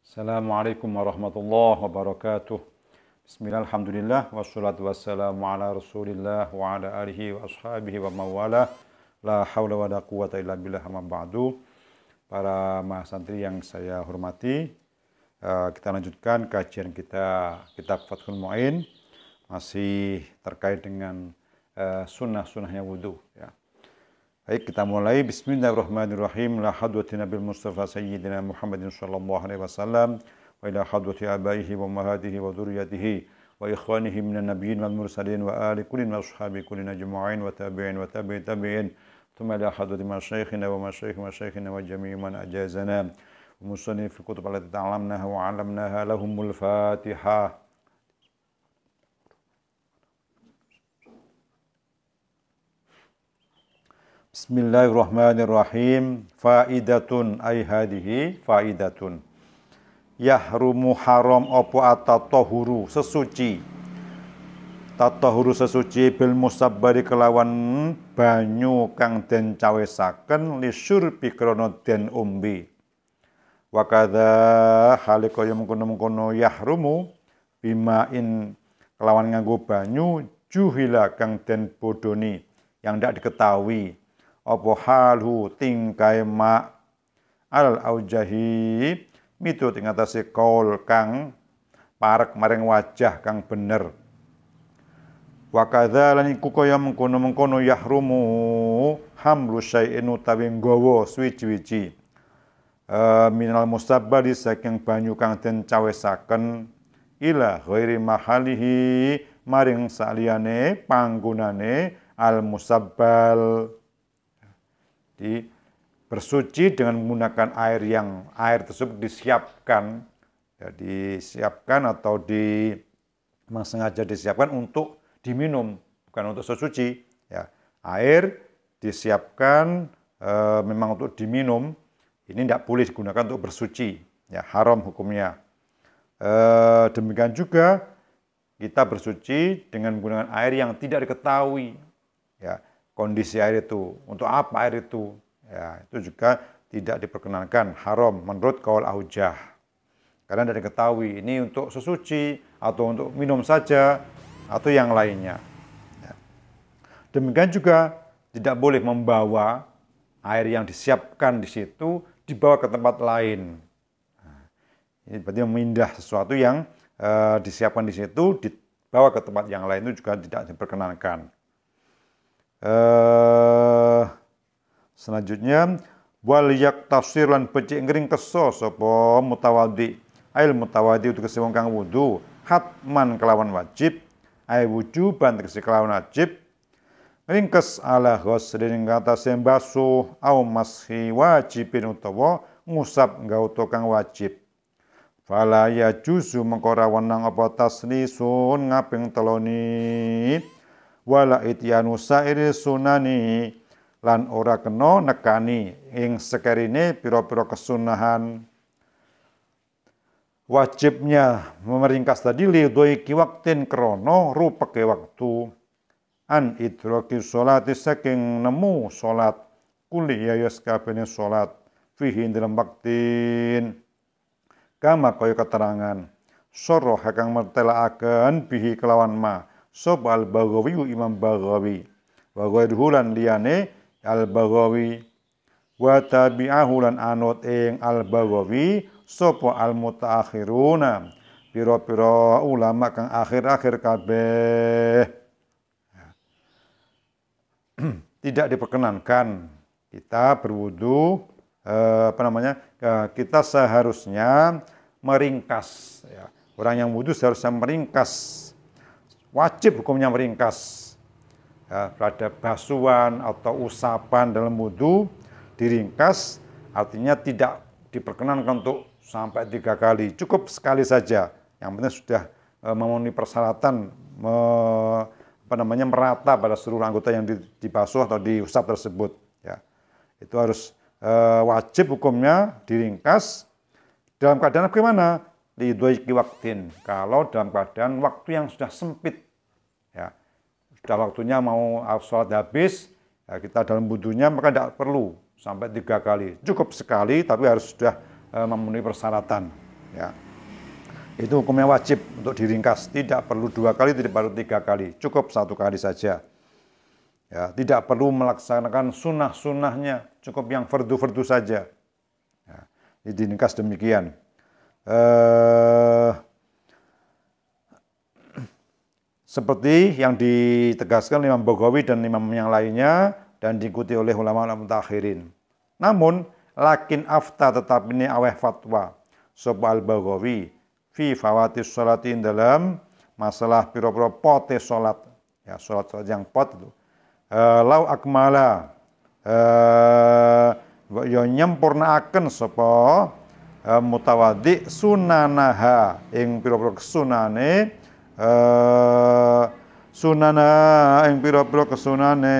Assalamualaikum warahmatullahi wabarakatuh. Bismillah, alhamdulillah, wassalatu wassalamu ala rasulillah wa ala alihi wa ashabihi wa mawala. La hawla wa la quwata illa billah, amma ba'du. Para mahasantri yang saya hormati, kita lanjutkan kajian kita kitab Fathul Mu'in, masih terkait dengan sunnah-sunnahnya wudu, ya. Baik, kita mulai. Bismillahirrahmanirrahim. La hadrati Nabil Mustafa Sayyidina Muhammadin sallallahu alaihi wasallam wa ila hadrati abaihi wa ummahatihi wa dzurriyyatihi wa ikhwanihi minan nabiyyin wal mursalin wa ali kullin wa ashabi kullin ajma'in wa tabi'in wa tabi'in tabi'in thumma ila hadrati masyayikhina wa masyayikhina wa jami'i man ajazana wa musannif fil kutub allati ta'allamnaha wa 'allamnaha lahumul Fatihah. Bismillahirrahmanirrahim. Faidatun ay hadihi faidatun. Yahrumu haram opo at-tatahuru sesuci. Tatahuru sesuci bil musabbari kelawan banyu kang den cawesaken li syurbi krana den umbi. Wa kadza halikaya mengkono-mengkono yahrumu bimain kelawan nganggo banyu juhila kang den bodoni yang tidak diketahui. Apa halu tingkai ma al aujahi miturut ing atase kaul kang parek maring wajah kang bener. Wa kadza lan iku kaya mengkono-mengkono yahrumu hamlu syai'in utawi nggawa suwi-wiji minal musabbari saking banyu kang den cawesaken ila ghairi mahalihi maring saliyane panggonane al musabbal. Jadi bersuci dengan menggunakan air tersebut disiapkan, ya, disiapkan atau sengaja disiapkan untuk diminum, bukan untuk sesuci. Ya, air disiapkan memang untuk diminum, ini tidak boleh digunakan untuk bersuci, ya, haram hukumnya. Demikian juga kita bersuci dengan menggunakan air yang tidak diketahui, ya. Kondisi air itu, untuk apa air itu, ya, itu juga tidak diperkenankan, haram menurut kaul aujah. Karena tidak diketahui ini untuk sesuci atau untuk minum saja atau yang lainnya. Ya. Demikian juga tidak boleh membawa air yang disiapkan di situ dibawa ke tempat lain. Nah, ini berarti memindah sesuatu yang disiapkan di situ dibawa ke tempat yang lain, itu juga tidak diperkenankan. Selanjutnya wal yaktafsir lan becik ngring keso sapa mutawaddi ail mutawaddi tegese wong kang wudu hatman kelawan wajib ai wujuban tegese kelawan wajib ringkes ala ghusrin ing atase basuh au mashi wajibin utawa ngusap ngauto kang wajib fala ya juzu mengko ora wenang apa taslisun ngaping teloni wala ityanu sairi sunani lan ora kena nekani ing sekerine pira-pira kesunahan. Wajibnya meringkas tadi lidoi kiwaktin krono rupeke waktu an idraki sholati saking nemu salat kuli yayas kabene salat fihi dalam waktin kama kaya keterangan soroh kang mertelaaken bihi kelawan ma sop al-Baghawi Imam Baghawi wa ghairuhu lan liyane al-Baghawi wa tabi'ahu lan anut ing al-Baghawi sapa al-mutaakhiruna pira-pira ulama kang akhir-akhir kabeh. Tidak diperkenankan kita berwudu kita seharusnya meringkas, ya. Orang yang wudu seharusnya meringkas. Wajib hukumnya meringkas, ya, pada basuhan atau usapan dalam wudu diringkas, artinya tidak diperkenankan untuk sampai 3 kali, cukup sekali saja. Yang penting sudah memenuhi persyaratan merata pada seluruh anggota yang dibasuh atau diusap tersebut. Ya, itu harus wajib hukumnya diringkas. Dalam keadaan bagaimana? Lidoi waktin, kalau dalam keadaan waktu yang sudah sempit, ya, sudah waktunya mau sholat habis, ya, kita dalam wudunya maka tidak perlu sampai 3 kali, cukup sekali tapi harus sudah memenuhi persyaratan. Ya. Itu hukumnya wajib untuk diringkas, tidak perlu 2 kali, tidak perlu 3 kali, cukup 1 kali saja. Ya, tidak perlu melaksanakan sunnah-sunnahnya, cukup yang fardu-fardu saja. Ya, diringkas demikian. Seperti yang ditegaskan Imam Baghawi dan imam yang lainnya dan diikuti oleh ulama-ulama mutakhirin. Namun, lakin afta tetap ini aweh fatwa sapa al-Baghawi fi fawatis sholatin dalam masalah piro-piro pote sholat, ya sholat yang pot itu. Lau akmala ya nyempurnaaken sapa mutawaddi sunanaha ing piro-piro kesunane sunana ing piro-piro kesunane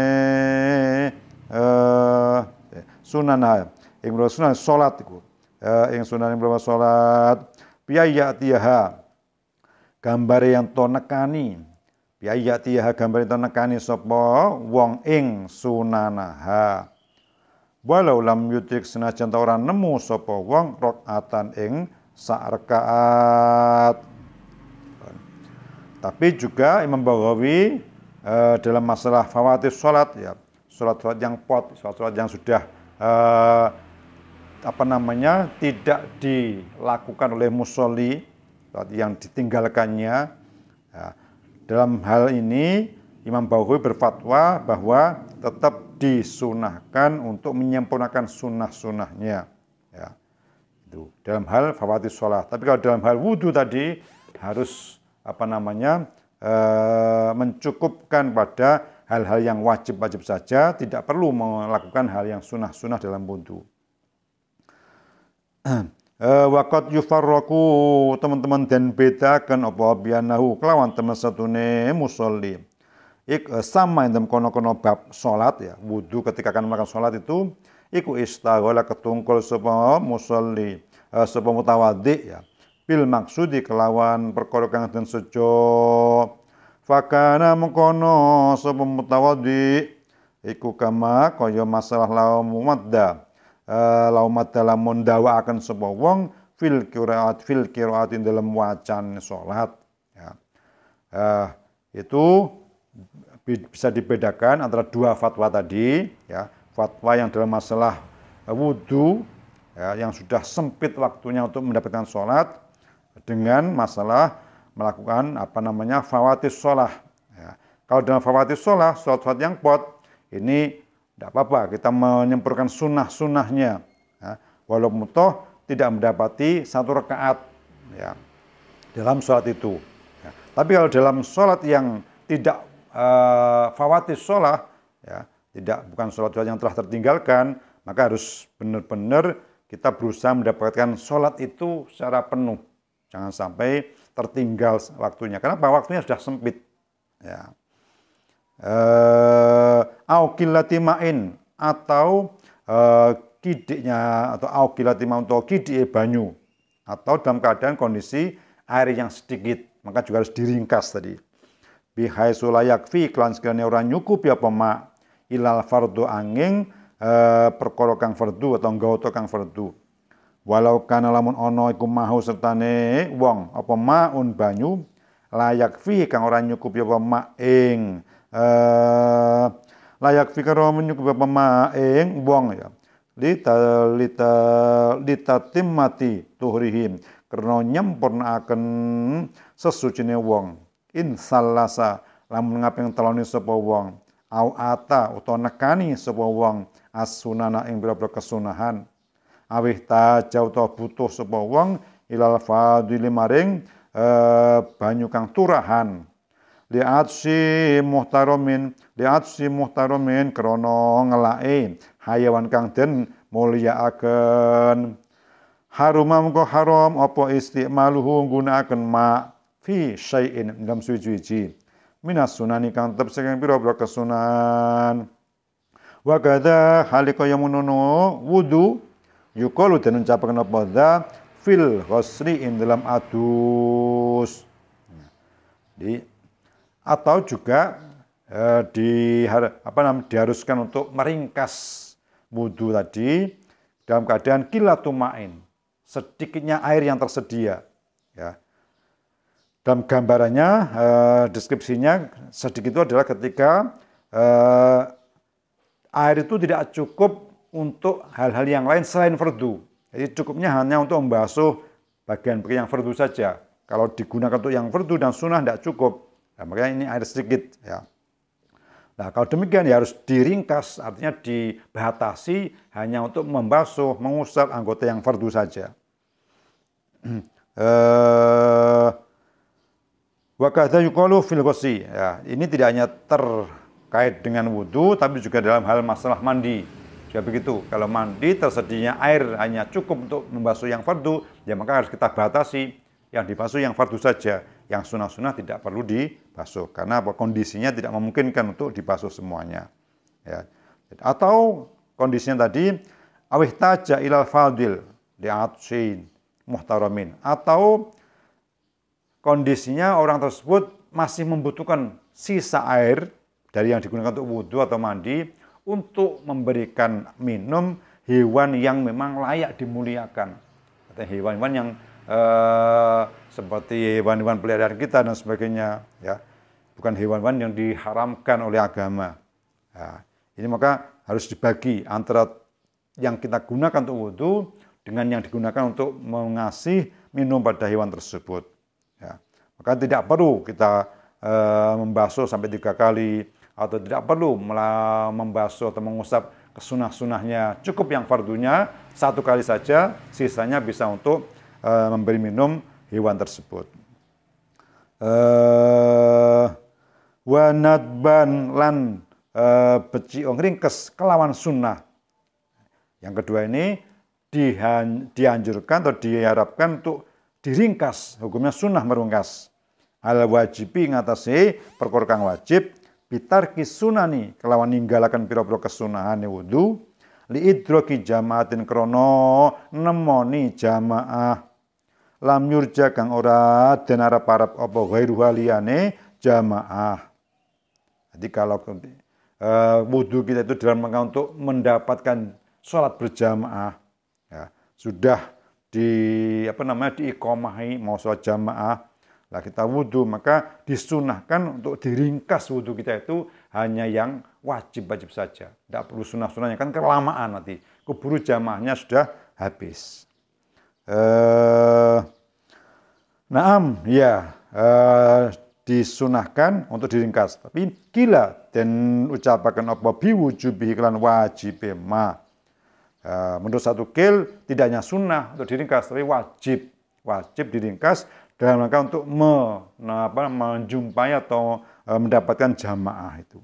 sunana ing piro sunan salat iku ing sunan ing piro salat piyayatiha gambare yang to nekani piyayatiha gambare to nekani sapa wong ing sunanaha walau lam yutik senajan ora nemu sapa wong rakaatan ing sak rakaat. Tapi juga Imam Baghawi dalam masalah fawatis sholat, ya sholat-sholat yang pot, sholat-sholat yang sudah tidak dilakukan oleh musolli, yang ditinggalkannya. Ya, dalam hal ini Imam Baghawi berfatwa bahwa tetap disunahkan untuk menyempurnakan sunnah-sunnahnya. Ya, itu dalam hal fawatis sholat. Tapi kalau dalam hal wudhu tadi harus mencukupkan pada hal-hal yang wajib-wajib saja, tidak perlu melakukan hal yang sunnah-sunnah dalam wudhu. Waqat yufarraku teman-teman dan bedakan apa bianahu kelawan teman satune musolli. Sama yang kono-kono bab salat, ya wudhu ketika akan melakukan salat itu iku istaghala ketungkul sapa musolli sapa mutawaddi, ya bil maksudi kelawan perkara kang den sejo fakana mengkono sapa mutawaddi iku kama kaya masalah laumadda lamun dawakan sapa wong fil qiraat dalam wacan salat, ya. Itu bisa dibedakan antara 2 fatwa tadi, ya fatwa yang dalam masalah wudhu, ya, yang sudah sempit waktunya untuk mendapatkan sholat, dengan masalah melakukan fawatis sholah. Ya. Kalau dalam fawatis sholah, sholat yang pot, ini tidak apa-apa, kita menyempurnakan sunnah-sunnahnya. Ya. Walaupun toh tidak mendapati 1 rakaat, ya, dalam sholat itu. Ya. Tapi kalau dalam sholat yang tidak fawatis sholah, ya, bukan sholat yang telah tertinggalkan, maka harus benar-benar kita berusaha mendapatkan sholat itu secara penuh. Jangan sampai tertinggal waktunya. Kenapa? Waktunya sudah sempit. Ya. Aukilati ma'in atau kidiknya atau aukilati ma'in atau kidik banyu atau dalam keadaan kondisi air yang sedikit, maka juga harus diringkas tadi. Bihai sulayak fi kelan sekiranya orang nyukup ya pema ilal fardu angin perkara kang fardu atau nggawa kang fardu. Walau kana lamun ana iku mahu sertane wong apa maun banyu layak fi kang ora nyukup apa ma ing layak fi karo nyukup apa ma ing wong, ya litatimati tuhrihim karena nyempurnaaken sesucine wong insallasa lamun ngaping teloni sapa wong au ata utawa nekani sapa wong as-sunana ing boro-boro kesunahan awih tajau ta butuh sapa wong ilal fadili maring banyu kang turahan li'atsi muhtaramin krana ngelake hayawan kang den mulyakaken haruma mengko haram apa istimaluhu nggunakaken ma fi syai'in dalam suci-suci minas sunani kang tetep saking pira-pira kesunahan wa kadza halika yamununu wudu yuqalu den ucapaken apa dza fil ghusri in dalam adus. Atau juga diharuskan untuk meringkas wudu tadi dalam keadaan qillatu ma'in, sedikitnya air yang tersedia. Ya. Dalam gambarannya, deskripsinya sedikit itu adalah ketika air itu tidak cukup untuk hal-hal yang lain selain fardu. Jadi cukupnya hanya untuk membasuh bagian-bagian yang fardu saja. Kalau digunakan untuk yang fardu dan sunnah tidak cukup. Nah, makanya ini air sedikit. Ya. Nah, kalau demikian ya harus diringkas, artinya dibatasi hanya untuk membasuh, mengusap anggota yang fardu saja. Wa kadza yuqalu fil ghusli. Ya, ini tidak hanya terkait dengan wudu, tapi juga dalam hal masalah mandi. Juga begitu. Kalau mandi tersedianya air hanya cukup untuk membasuh yang fardu, ya maka harus kita batasi yang dibasuh yang fardu saja. Yang sunnah-sunnah tidak perlu dibasuh karena kondisinya tidak memungkinkan untuk dibasuh semuanya. Ya. Atau kondisinya tadi awih taja ilal fadil li'atsyin muhtaramin, atau kondisinya orang tersebut masih membutuhkan sisa air dari yang digunakan untuk wudhu atau mandi untuk memberikan minum hewan yang memang layak dimuliakan. Artinya hewan-hewan yang seperti hewan-hewan peliharaan kita dan sebagainya, ya, bukan hewan-hewan yang diharamkan oleh agama. Nah, ini maka harus dibagi antara yang kita gunakan untuk wudhu dengan yang digunakan untuk mengasih minum pada hewan tersebut. Ya. Maka tidak perlu kita membasuh sampai 3 kali atau tidak perlu membasuh atau mengusap kesunah-sunahnya. Cukup yang fardunya 1 kali saja, sisanya bisa untuk memberi minum hewan tersebut. Wa nadban lan beci ringkes kelawan sunnah. Yang kedua ini dianjurkan atau diharapkan untuk diringkas, hukumnya sunnah merungkas. Al wajibi ngatasi perkara kang wajib bitarki sunani kelawan ninggalaken pira-pira kesunahan wudu li idroki jamaatin krono nemoni jamaah lam yurja kang ora den arep-arep apa ghairu haliyane jamaah. Jadi kalau wudu kita itu dalam rangka untuk mendapatkan sholat berjamaah, ya, sudah diiqomahi mau sholat jamaah, lah kita wudu, maka disunahkan untuk diringkas wudu kita itu hanya yang wajib-wajib saja. Tidak perlu sunah-sunahnya, kan kelamaan nanti. Keburu jamaahnya sudah habis. Naam, ya, disunahkan untuk diringkas. Tapi gila dan ucapakan apa biwujubi iklan wajib ma. Menurut satu kil tidak hanya sunnah untuk diringkas, tapi wajib diringkas dalam rangka untuk menjumpai atau mendapatkan jamaah itu.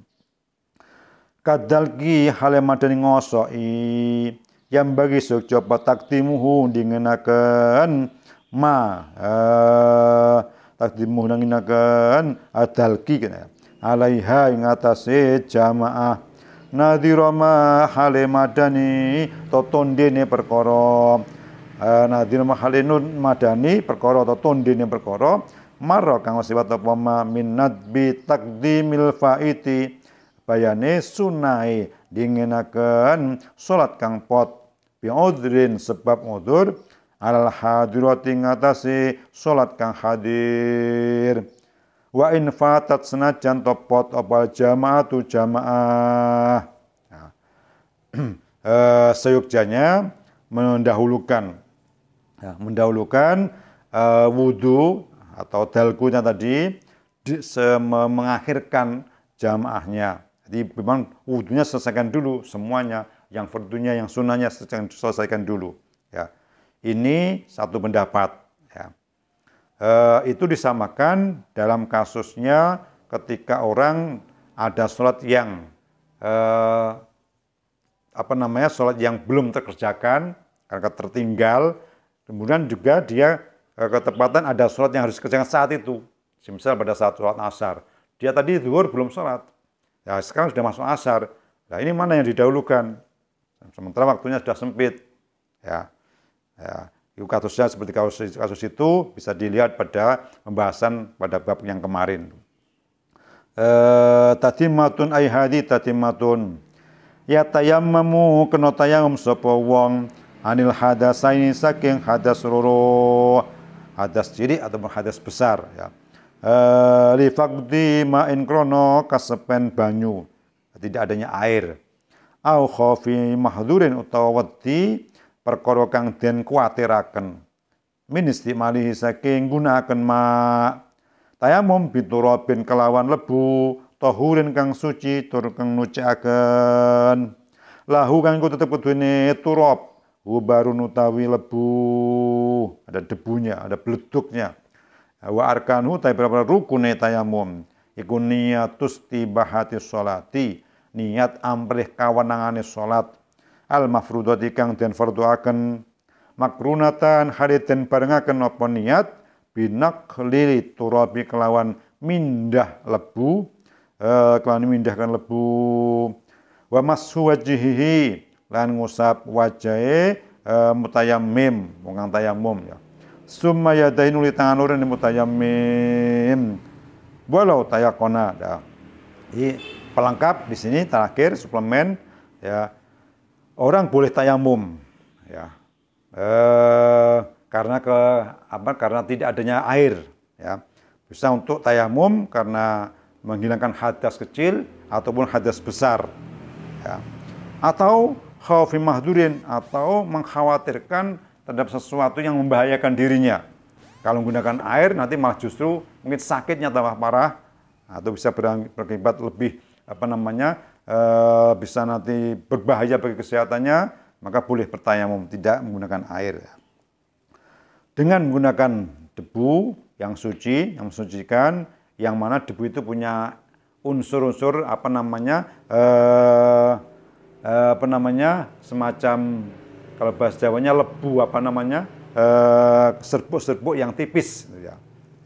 Kadalki halemadani ngosoi yang bagi sukcoba takdimuhu dingenaken ma takdimuhu dingenaken adalki kena alaiha ing atase jamaah nadhira ma halemadani totondene perkara nadhira ma halenun madani perkara totondene perkara marra kang sifat apa minat bi takdimil faiti bayane sunai dingenaken salat kang pot bi udhrin sebab udhur alal hadirati ngatasi salat kang hadir wa in fatat senajan topot apa jamaatu jamaah. Nah, seyukjanya mendahulukan wudu atau dalkunya tadi mengakhirkan jamaahnya. Jadi memang wudunya selesaikan dulu semuanya, yang fardunya, yang sunnahnya selesaikan dulu. Ya, ini satu pendapat. Ya. Itu disamakan dalam kasusnya ketika orang ada sholat yang sholat yang belum terkerjakan karena tertinggal, kemudian juga dia ketepatan ada sholat yang harus dikerjakan saat itu. Misal pada saat sholat asar, dia tadi zuhur belum sholat. Ya, sekarang sudah masuk asar. Nah, ini mana yang didahulukan? Sementara waktunya sudah sempit. Ya. Kasusnya seperti kasus itu bisa dilihat pada pembahasan pada bab yang kemarin. Tatimatun aihadi tatimatun. Ya tayammamu kena tayamum sapa wong anil hadasaini saking hadas loro, hadas cilik ataupun hadas besar ya. Li faqdi ma'in krono kasepen banyu, tidak adanya air. Au khaufi mahdzurin utawa wedi perkara kang den kuwatiraken. Min istimali saking gunakaken ma tayamum biturabin kelawan lebu tahurin kang suci tur kang nucikaken lahu kang iku tetep kudune turab hubarun utawi lebu ada debunya ada bleduknya wa arkanu ta rukune tayamum iku niyatus tibahati sholati niat amrih kawenangane salat al mafrudati kang den fardhuaken makrunatan haditen barengaken apa niat binakhlili turabi kelawan mindah lebu kelawan mindahkan lebu wa mashu wajhihi lan ngusap wajahe mutayammim wong tayamum ya summa yadainu li tangan loro mutayammim walau tayakona ya. Ini pelengkap di sini terakhir suplemen ya orang boleh tayamum ya karena tidak adanya air ya. Bisa untuk tayamum karena menghilangkan hadas kecil ataupun hadas besar ya. Atau khaufi mahdurin atau mengkhawatirkan terhadap sesuatu yang membahayakan dirinya. Kalau menggunakan air nanti malah justru mungkin sakitnya tambah parah atau bisa berakibat lebih bisa nanti berbahaya bagi kesehatannya. Maka boleh bertayamum tidak menggunakan air. Dengan menggunakan debu yang suci, yang mensucikan, yang mana debu itu punya unsur-unsur semacam kalau bahasa Jawanya lebu serbuk-serbuk yang tipis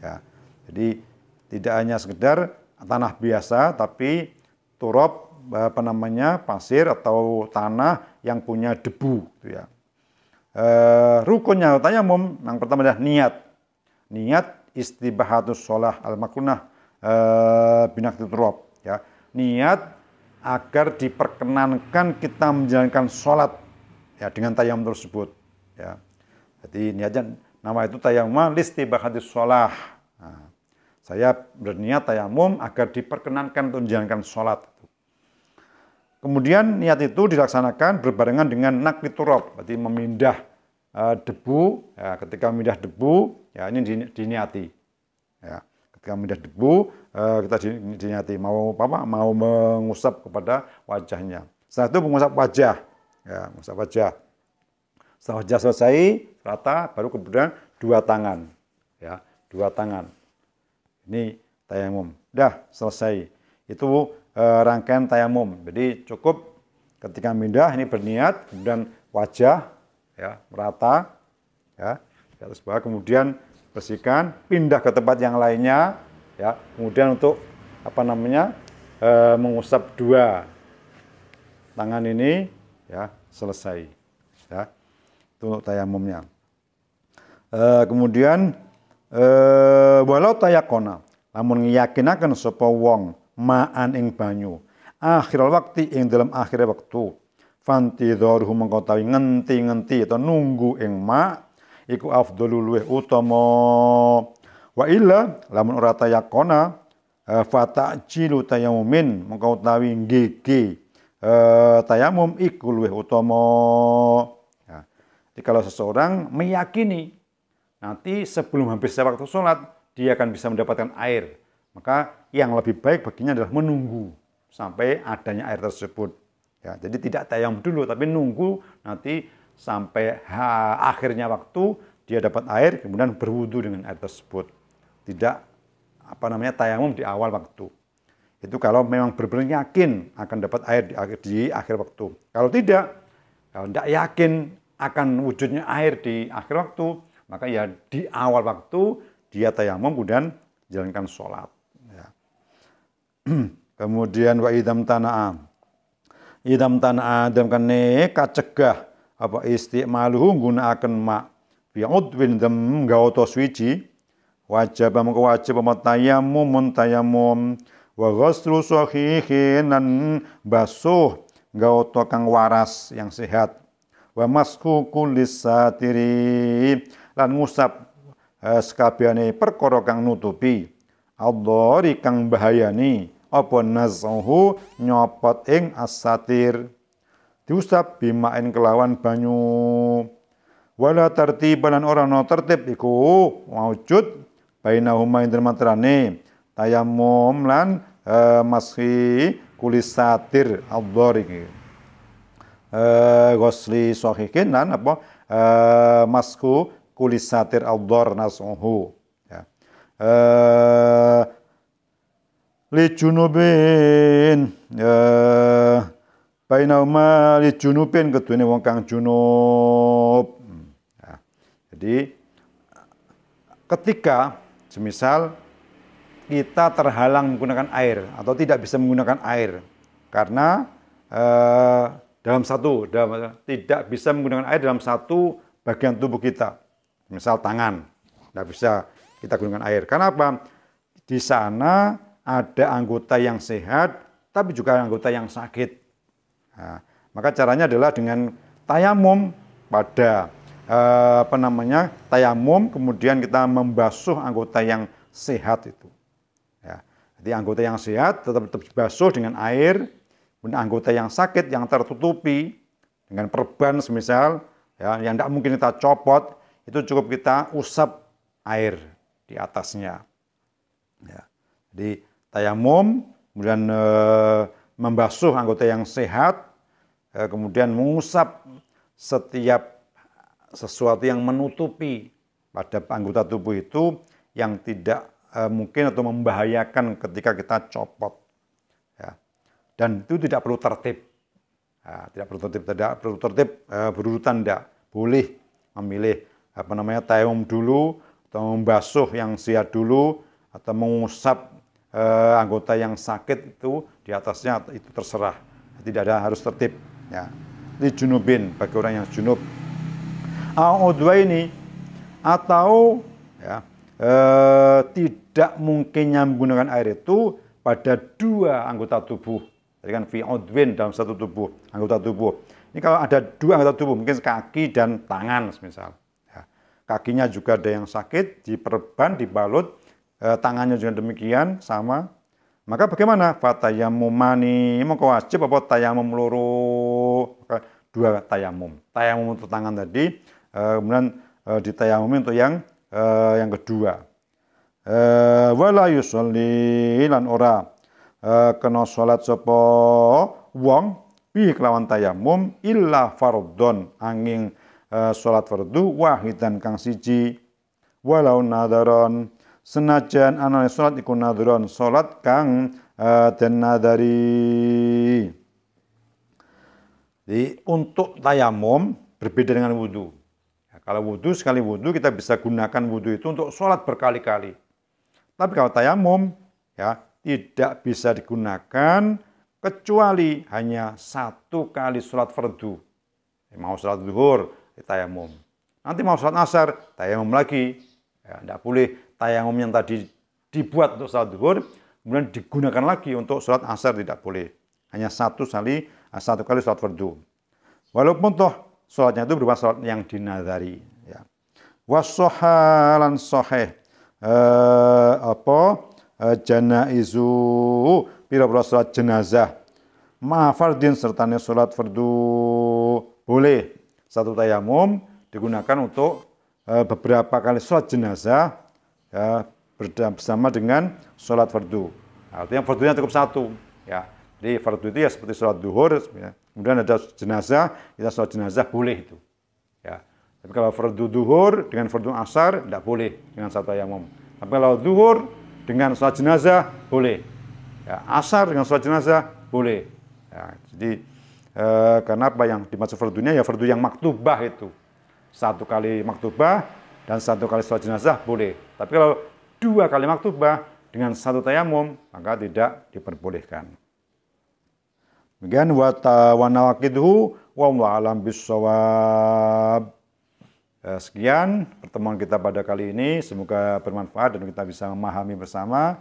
ya. Jadi tidak hanya sekedar tanah biasa tapi turab pasir atau tanah yang punya debu gitu ya. Rukunnya tayamum yang pertama adalah niat istibahatus shalah al-makrunah binaqti turab ya. Niat agar diperkenankan kita menjalankan sholat ya dengan tayamum tersebut ya. Jadi niatnya nama itu tayamum listibahatus shalah. Nah, saya berniat tayamum agar diperkenankan untuk menjalankan sholat. Kemudian niat itu dilaksanakan berbarengan dengan nakli turab, berarti memindah debu. Ya, ketika memindah debu, ya ini diniati. Ya, ketika memindah debu, kita diniati mau mengusap kepada wajahnya. Setelah itu mengusap wajah, ya, mengusap wajah. Setelah wajah selesai rata, baru kemudian dua tangan, ya, dua tangan. Ini tayamum. Dah selesai. Itu rangkaian tayamum. Jadi cukup ketika mindah ini berniat, kemudian wajah ya merata ya di atas bawah, kemudian bersihkan, pindah ke tempat yang lainnya ya. Kemudian untuk mengusap dua tangan ini ya selesai ya. Itu untuk tayamumnya. Kemudian walau tayakona lamun ngiyakinaken sapa wong ma'an ing banyu akhir waktu ing dalam akhir waktu fantidharuhu mengko tawi ngenti-ngenti atau nunggu ing ma iku afdhalul luweh utama wa illa lamun ora tayakona fata'jilu tayamumin mengko tawi nggege tayamum iku luweh utama ya. Jadi kalau seseorang meyakini nanti sebelum habisnya waktu sholat dia akan bisa mendapatkan air, maka yang lebih baik baginya adalah menunggu sampai adanya air tersebut. Ya, jadi tidak tayamum dulu, tapi nunggu nanti sampai akhirnya waktu dia dapat air, kemudian berwudu dengan air tersebut. Tidak tayamum di awal waktu. Itu kalau memang benar-benar yakin akan dapat air di akhir waktu. Kalau tidak yakin akan wujudnya air di akhir waktu, maka ya di awal waktu dia tayamum kemudian jalankan sholat. Ya. Kemudian wa idam tana'a dan kene kacegah apa istimaluhu nggunakaken ma fi udwin dem gaoto suci wajib tayamum wa ghuslu sahihin nan basuh gaoto kang waras yang sehat wa masku kulis satiri lan ngusap sekabehane perkara kang nutupi adhari kang bahayani apa nazahu nyopot ing asatir diusap bimain kelawan banyu wala tartiban ora ana tertib iku maujud bainahuma indramatrane tayammum lan mashi kulis satir adhari iki ghusli sahihin lan apa masku kulis satir adhar nasuhu ya li junubin bainahuma li junubin kedune wong kang junub ya. Jadi ketika semisal kita terhalang menggunakan air atau tidak bisa menggunakan air karena tidak bisa menggunakan air dalam satu bagian tubuh kita, misal tangan, tidak bisa kita gunakan air. Karena apa? Di sana ada anggota yang sehat, tapi juga anggota yang sakit. Nah, maka caranya adalah dengan tayamum pada tayamum, kemudian kita membasuh anggota yang sehat itu. Ya, jadi anggota yang sehat tetap dibasuh dengan air. Kemudian anggota yang sakit, yang tertutupi dengan perban semisal, ya, yang tidak mungkin kita copot, itu cukup kita usap air di atasnya. Ya. Jadi tayamum, kemudian membasuh anggota yang sehat, kemudian mengusap setiap sesuatu yang menutupi pada anggota tubuh itu yang tidak mungkin atau membahayakan ketika kita copot. Dan itu tidak perlu tertib, tidak perlu tertib berurutan, tidak boleh memilih tayamum dulu atau membasuh yang sehat dulu atau mengusap anggota yang sakit itu di atasnya, itu terserah, tidak ada harus tertib. Ya. Ini junubin bagi orang yang junub. Ini atau ya, tidak mungkinnya menggunakan air itu pada dua anggota tubuh. Jadi kan fi udwin dalam satu tubuh, anggota tubuh. Ini kalau ada dua anggota tubuh, mungkin kaki dan tangan misal. Ya. Kakinya juga ada yang sakit, diperban, dibalut, tangannya juga demikian, sama. Maka bagaimana? Fatayamumani, mau wajib apa tayamum loro? Dua tayamum. Tayamum untuk tangan tadi, kemudian ditayamumi untuk yang kedua. Wala yusolli lan ora kena salat sapa wong bi kelawan tayamum illa fardhon angin salat fardu wahidan kang siji walau nadaron senajan ana salat iku nadaron salat kang den nadari. Jadi untuk tayamum berbeda dengan wudu. Ya, kalau wudu sekali wudu kita bisa gunakan wudu itu untuk salat berkali-kali. Tapi kalau tayamum ya tidak bisa digunakan kecuali hanya satu kali sholat fardu. Mau sholat zuhur, tayamum. Nanti mau sholat asar, tayamum lagi. Ya, tidak boleh tayamum yang tadi dibuat untuk sholat zuhur, kemudian digunakan lagi untuk sholat asar, tidak boleh. Hanya satu kali sholat fardu. Walaupun toh sholatnya itu berupa sholat yang dinadari. Ya. Wassohalan soheh. Janaizu pira-pira salat jenazah ma'fardin sertane salat fardu boleh satu tayamum digunakan untuk beberapa kali salat jenazah ya, bersama dengan salat fardu. Artinya fardunya cukup satu ya. Jadi fardu itu ya seperti salat zuhur ya. Kemudian ada jenazah, kita salat jenazah boleh itu. Ya. Tapi kalau fardu zuhur dengan fardu asar tidak boleh dengan satu tayamum. Tapi kalau zuhur dengan sholat jenazah boleh, ya, asar dengan sholat jenazah boleh. Ya, jadi karena apa yang dimaksud fardunya ya fardu yang maktubah itu satu kali maktubah dan satu kali sholat jenazah boleh. Tapi kalau dua kali maktubah dengan satu tayamum maka tidak diperbolehkan. Demikian wa nawaqidhu wallahu alam bissawab. Sekian pertemuan kita pada kali ini, semoga bermanfaat dan kita bisa memahami bersama,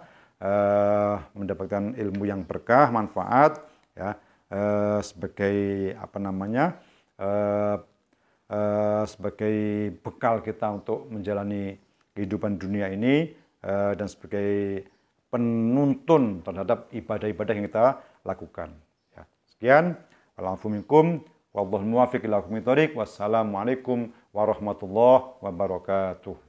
mendapatkan ilmu yang berkah, manfaat, ya, sebagai sebagai bekal kita untuk menjalani kehidupan dunia ini dan sebagai penuntun terhadap ibadah-ibadah yang kita lakukan. Ya, sekian. Wa'alaikum minkum. Wallahu muwaffiq ila aqwamit thoriq. Wassalamualaikum warahmatullahi wabarakatuh.